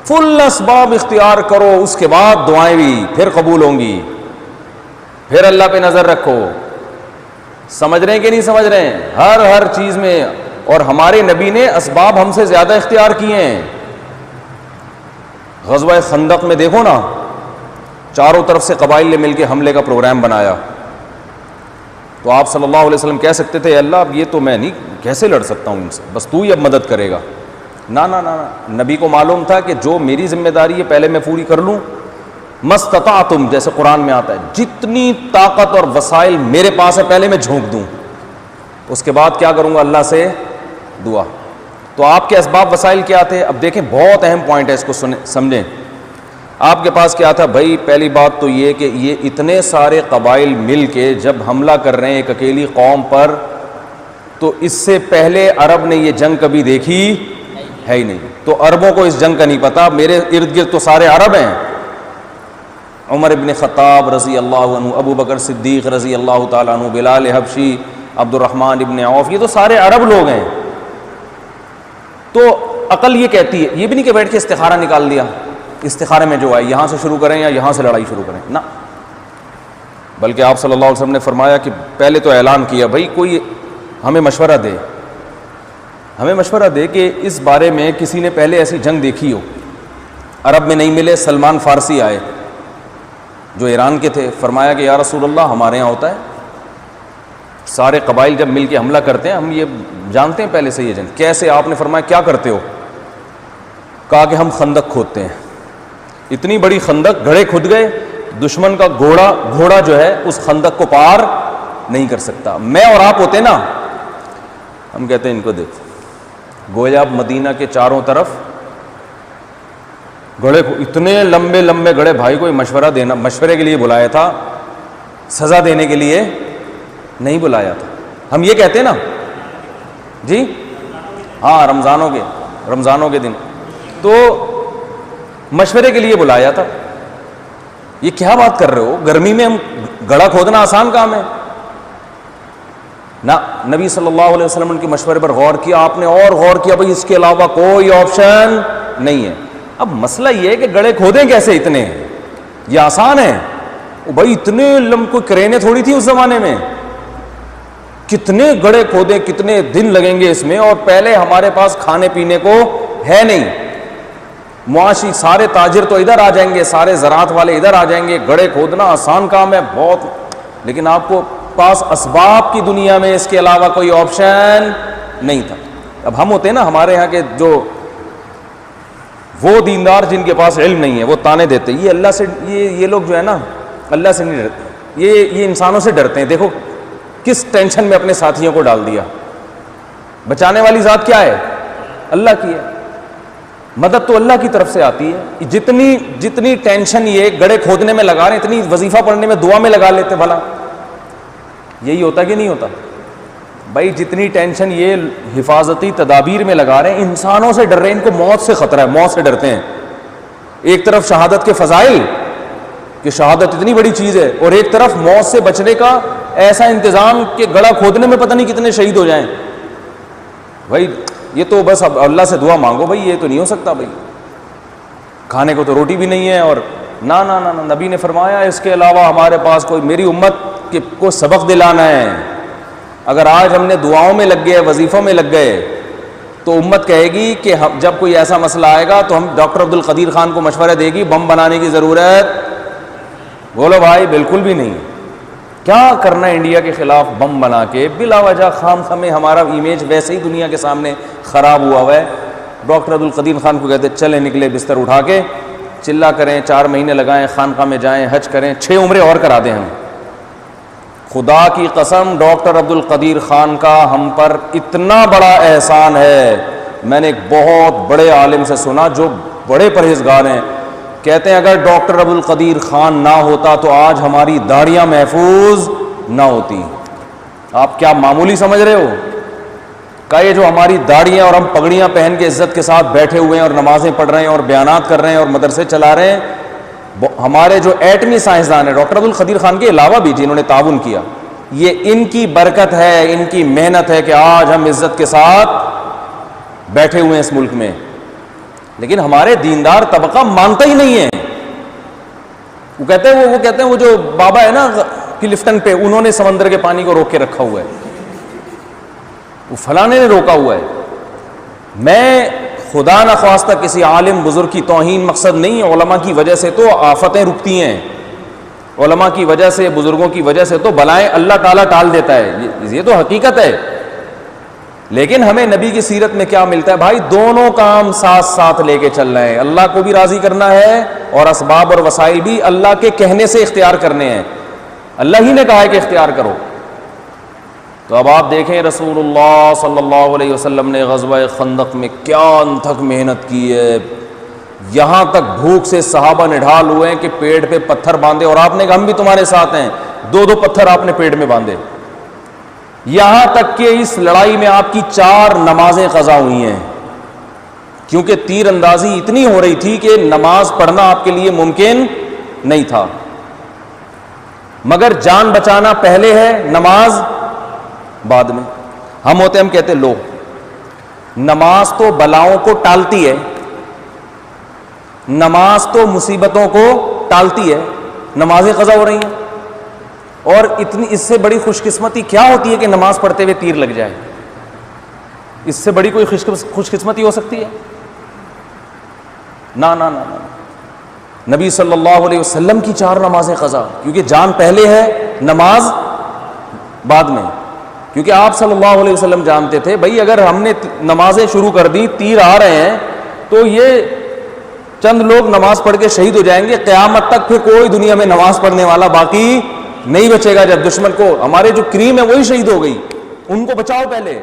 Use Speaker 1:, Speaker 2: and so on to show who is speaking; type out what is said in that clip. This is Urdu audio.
Speaker 1: فل اسباب اختیار کرو، اس کے بعد دعائیں بھی پھر قبول ہوں گی، پھر اللہ پہ نظر رکھو. سمجھ رہے ہیں کہ نہیں سمجھ رہے ہیں؟ ہر چیز میں. اور ہمارے نبی نے اسباب ہم سے زیادہ اختیار کیے ہیں. غزوہ خندق میں دیکھو نا، چاروں طرف سے قبائل نے مل کے حملے کا پروگرام بنایا. تو آپ صلی اللہ علیہ وسلم کہہ سکتے تھے اللہ اب یہ تو میں نہیں کیسے لڑ سکتا ہوں ان سے، بس تو ہی اب مدد کرے گا. نہ نبی کو معلوم تھا کہ جو میری ذمہ داری ہے پہلے میں پوری کر لوں. مستطعتم جیسے قرآن میں آتا ہے، جتنی طاقت اور وسائل میرے پاس ہے پہلے میں جھونک دوں، اس کے بعد کیا کروں گا؟ اللہ سے دعا. تو آپ کے اسباب وسائل کیا تھے؟ اب دیکھیں بہت اہم پوائنٹ ہے، اس کو سمجھیں. آپ کے پاس کیا تھا بھائی؟ پہلی بات تو یہ کہ یہ اتنے سارے قبائل مل کے جب حملہ کر رہے ہیں ایک اکیلی قوم پر، تو اس سے پہلے عرب نے یہ جنگ کبھی دیکھی ہے ہی نہیں. تو عربوں کو اس جنگ کا نہیں پتا. میرے ارد گرد تو سارے عرب ہیں، عمر ابن خطاب رضی اللہ عنہ، ابو بکر صدیق رضی اللہ تعالیٰ عنہ، بلال حبشی، عبد الرحمن ابن عوف، یہ تو سارے عرب لوگ ہیں. تو عقل یہ کہتی ہے، یہ بھی نہیں کہ بیٹھ کے استخارہ نکال دیا، استخارے میں جو آئے یہاں سے شروع کریں یا یہاں سے لڑائی شروع کریں، نہ. بلکہ آپ صلی اللہ علیہ وسلم نے فرمایا کہ پہلے تو اعلان کیا بھائی کوئی ہمیں مشورہ دے، ہمیں مشورہ دے کہ اس بارے میں کسی نے پہلے ایسی جنگ دیکھی ہو. عرب میں نہیں ملے، سلمان فارسی آئے جو ایران کے تھے. فرمایا کہ یا رسول اللہ ہمارے یہاں ہوتا ہے، سارے قبائل جب مل کے حملہ کرتے ہیں ہم یہ جانتے ہیں پہلے سے یہ جنگ کیسے. آپ نے فرمایا کیا کرتے ہو؟ کہا کہ ہم خندق کھودتے ہیں. اتنی بڑی خندق، گڑھے کھد گئے، دشمن کا گھوڑا جو ہے اس خندق کو پار نہیں کر سکتا. میں اور آپ ہوتے نا، ہم کہتے ہیں ان کو دیکھو، گویا مدینہ کے چاروں طرف گڑھے، اتنے لمبے لمبے گڑھے. بھائی کوئی مشورہ دینا، مشورے کے لیے بلایا تھا، سزا دینے کے لیے نہیں بلایا تھا. ہم یہ کہتے ہیں نا جی ہاں، رمضانوں کے دن تو مشورے کے لیے بلایا تھا. یہ کیا بات کر رہے ہو؟ گرمی میں ہم گڑھا کھودنا آسان کام ہے؟ نہ، نبی صلی اللہ علیہ وسلم کے مشورے پر غور کیا آپ نے، اور غور کیا بھائی اس کے علاوہ کوئی آپشن نہیں ہے. اب مسئلہ یہ ہے کہ گڑھے کھودیں کیسے اتنے؟ یہ آسان ہے بھائی، اتنے کوئی کرینیں تھوڑی تھی اس زمانے میں. کتنے گڑھے کھودیں، کتنے دن لگیں گے اس میں، اور پہلے ہمارے پاس کھانے پینے کو ہے نہیں. معاشی سارے تاجر تو ادھر آ جائیں گے، سارے زراعت والے ادھر آ جائیں گے. گڑھے کھودنا آسان کام ہے بہت، لیکن آپ کو پاس اسباب کی دنیا میں اس کے علاوہ کوئی آپشن نہیں تھا. اب ہم ہوتے ہیں نا، ہمارے یہاں کے جو وہ دیندار جن کے پاس علم نہیں ہے وہ تانے دیتے یہ اللہ سے، یہ لوگ جو ہے نا اللہ سے نہیں ڈرتے، یہ انسانوں سے ڈرتے ہیں. دیکھو کس ٹینشن میں اپنے ساتھیوں کو ڈال دیا. بچانے والی ذات کیا ہے؟ اللہ کی ہے. مدد تو اللہ کی طرف سے آتی ہے. جتنی ٹینشن یہ گڑھے کھودنے میں لگا رہے ہیں، اتنی وظیفہ پڑھنے میں، دعا میں لگا لیتے. بھلا یہی ہوتا کہ نہیں ہوتا بھائی؟ جتنی ٹینشن یہ حفاظتی تدابیر میں لگا رہے ہیں، انسانوں سے ڈر رہے ہیں. ان کو موت سے خطرہ ہے، موت سے ڈرتے ہیں. ایک طرف شہادت کے فضائل کہ شہادت اتنی بڑی چیز ہے، اور ایک طرف موت سے بچنے کا ایسا انتظام کہ گڑھا کھودنے میں پتہ نہیں کتنے شہید ہو جائیں. بھائی یہ تو بس اب اللہ سے دعا مانگو بھائی، یہ تو نہیں ہو سکتا بھائی. کھانے کو تو روٹی بھی نہیں ہے. اور نہ نبی نے فرمایا اس کے علاوہ ہمارے پاس کوئی، میری امت کو سبق دلانا ہے. اگر آج ہم نے دعاؤں میں لگ گئے، وظیفوں میں لگ گئے، تو امت کہے گی کہ جب کوئی ایسا مسئلہ آئے گا تو ہم ڈاکٹر عبد القدیر خان کو مشورہ دے گی بم بنانے کی ضرورت. بولو بھائی بالکل بھی نہیں. کیا کرنا انڈیا کے خلاف بم بنا کے بلا وجہ خام خامے؟ ہمارا امیج ویسے ہی دنیا کے سامنے خراب ہوا ہے. ڈاکٹر عبد القدیر خان کو کہتے چلیں نکلے بستر اٹھا کے، چلا کریں، 4 مہینے لگائیں، خانقاہ میں جائیں، حج کریں، 6 عمریں اور کرا دیں ہم. خدا کی قسم ڈاکٹر عبد القدیر خان کا ہم پر اتنا بڑا احسان ہے. میں نے ایک بہت بڑے عالم سے سنا جو بڑے پرہیزگار ہیں، کہتے ہیں اگر ڈاکٹر عبد القدیر خان نہ ہوتا تو آج ہماری داڑیاں محفوظ نہ ہوتی. آپ کیا معمولی سمجھ رہے ہو؟ کہ یہ جو ہماری داڑیاں اور ہم پگڑیاں پہن کے عزت کے ساتھ بیٹھے ہوئے ہیں اور نمازیں پڑھ رہے ہیں اور بیانات کر رہے ہیں اور مدرسے چلا رہے ہیں، ہمارے جو ایٹمی سائنسدان ہیں ڈاکٹر عبد القدیر خان کے علاوہ بھی جنہوں نے تعاون کیا، یہ ان کی برکت ہے، ان کی محنت ہے کہ آج ہم عزت کے ساتھ بیٹھے ہوئے ہیں اس ملک میں. لیکن ہمارے دیندار طبقہ مانتا ہی نہیں ہے. وہ کہتے ہیں وہ جو بابا ہے نا کلفٹن پہ, انہوں نے سمندر کے پانی کو روک کے رکھا ہوا ہے, وہ فلانے نے روکا ہوا ہے. میں خدا نخواستہ کسی عالم بزرگ کی توہین مقصد نہیں ہے, علماء کی وجہ سے تو آفتیں رکتی ہیں, علماء کی وجہ سے, بزرگوں کی وجہ سے تو بلائیں اللہ تعالیٰ ٹال دیتا ہے, یہ تو حقیقت ہے. لیکن ہمیں نبی کی سیرت میں کیا ملتا ہے بھائی؟ دونوں کام ساتھ ساتھ لے کے چل رہے ہیں. اللہ کو بھی راضی کرنا ہے اور اسباب اور وسائل بھی اللہ کے کہنے سے اختیار کرنے ہیں. اللہ ہی نے کہا ہے کہ اختیار کرو. تو اب آپ دیکھیں رسول اللہ صلی اللہ علیہ وسلم نے غزوہ خندق میں کیا انتھک محنت کی ہے. یہاں تک بھوک سے صحابہ نڈھال ہوئے ہیں کہ پیٹ پہ پتھر باندھے, اور آپ نے کہا ہم بھی تمہارے ساتھ ہیں, 2 پتھر آپ نے پیٹ میں باندھے. یہاں تک کہ اس لڑائی میں آپ کی 4 نمازیں قضا ہوئی ہیں, کیونکہ تیر اندازی اتنی ہو رہی تھی کہ نماز پڑھنا آپ کے لیے ممکن نہیں تھا. مگر جان بچانا پہلے ہے, نماز بعد میں. ہم کہتے لو نماز تو بلاؤں کو ٹالتی ہے, نماز تو مصیبتوں کو ٹالتی ہے, نمازیں قضا ہو رہی ہیں. اور اس سے بڑی خوش قسمتی کیا ہوتی ہے کہ نماز پڑھتے ہوئے تیر لگ جائے؟ اس سے بڑی کوئی خوش قسمتی ہو سکتی ہے؟ نا نا نا نا. نبی صلی اللہ علیہ وسلم کی 4 نمازیں قضا, کیونکہ جان پہلے ہے, نماز بعد میں. کیونکہ آپ صلی اللہ علیہ وسلم جانتے تھے بھائی اگر ہم نے نمازیں شروع کر دی, تیر آ رہے ہیں, تو یہ چند لوگ نماز پڑھ کے شہید ہو جائیں گے, قیامت تک پھر کوئی دنیا میں نماز پڑھنے والا باقی نہیں بچے گا. جب دشمن کو, ہمارے جو کریم ہے وہی شہید ہو گئی, ان کو بچاؤ پہلے.